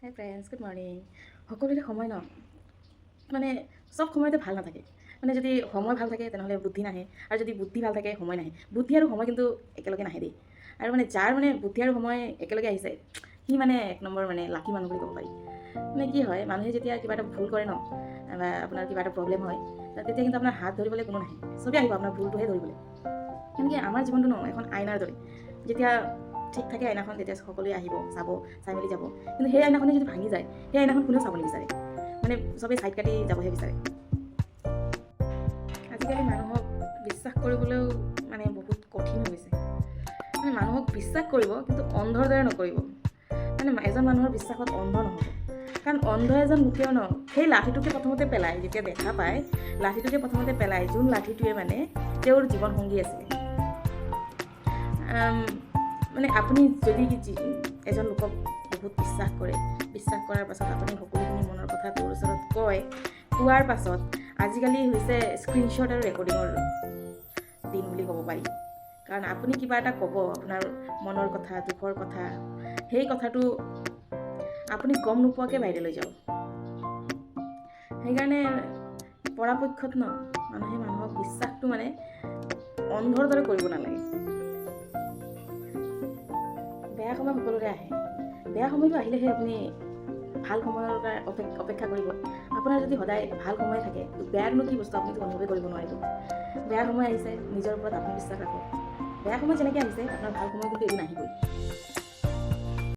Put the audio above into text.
হাই friends, good morning. সকলোৰে সময় ন মানে চব সময়তে ভাল নাথাকে। মানে যদি সময় ভাল থাকে তেনেহ'লে বুদ্ধি নাহে, আৰু যদি বুদ্ধি ভাল থাকে সময় নাহে। বুদ্ধি আৰু সময় কিন্তু একেলগে নাহে দেই। আৰু মানে যাৰ মানে বুদ্ধি আৰু সময় একেলগে আহিছে সি মানে এক নম্বৰ মানে লাকি মানুহ বুলি ক'ব পাৰি। মানে কি হয়, মানুহে যেতিয়া কিবা এটা ভুল কৰে ন, বা আপোনাৰ কিবা এটা প্ৰব্লেম হয়, তেতিয়া কিন্তু আপোনাৰ হাত ধৰিবলৈ কোনো নাহে, চবেই আহিব আপোনাৰ ভুলটোহে ধৰিবলৈ। এনেকৈ আমাৰ জীৱনটো ন এখন আইনাৰ দৰে। যেতিয়া ঠিক থাকে আইনাখন, তেতিয়া সকলোৱে আহিব, চাব, চাই মেলি যাব। কিন্তু সেই আইনাখনে যদি ভাঙি যায়, সেই আইনাখন কোনেও চাব নিবিচাৰে, মানে চবেই ছাইড কাটি যাবহে বিচাৰে। আজিকালি মানুহক বিশ্বাস কৰিবলৈও মানে বহুত কঠিন হৈ গৈছে। মানে মানুহক বিশ্বাস কৰিব, কিন্তু অন্ধৰ দৰে নকৰিব। মানে এজন মানুহৰ বিশ্বাসত অন্ধ নহ'ব, কাৰণ অন্ধ এজন লোকেও ন সেই লাঠিটোকে প্ৰথমতে পেলায়। যেতিয়া দেখা পায় লাঠিটোকে প্ৰথমতে পেলায়, যোন লাঠিটোৱে মানে তেওঁৰ জীৱন সংগী আছিলে। মানে আপুনি যদি এজন লোকক বহুত বিশ্বাস কৰে, বিশ্বাস কৰাৰ পাছত আপুনি সকলোখিনি মনৰ কথা তেওঁৰ ওচৰত কোৱাৰ পাছত আজিকালি হৈছে স্ক্ৰীনশ্বট আৰু ৰেকৰ্ডিঙৰ দিন বুলি ক'ব পাৰি। কাৰণ আপুনি কিবা এটা ক'ব, আপোনাৰ মনৰ কথা, দুখৰ কথা, সেই কথাটো আপুনি গম নোপোৱাকৈ ভাইৰেল হৈ যাব। সেইকাৰণে পৰাপক্ষত ন মানুহে মানুহক বিশ্বাসটো মানে অন্ধৰ দৰে কৰিব নালাগে। বেয়া সময় সকলোৰে আহে, বেয়া সময়টো আহিলেহে আপুনি ভাল সময়ৰ অপেক্ষা কৰিব। আপোনাৰ যদি সদায় ভাল সময় থাকে, বেয়ানো কি বস্তু আপুনিতো অনুভৱেই কৰিব নোৱাৰিব। বেয়া সময় আহিছে, নিজৰ ওপৰত আত্মবিশ্বাস ৰাখক। বেয়া সময় যেনেকৈ আহিছে, আপোনাৰ ভাল সময় কিন্তু এদিন আহিবই।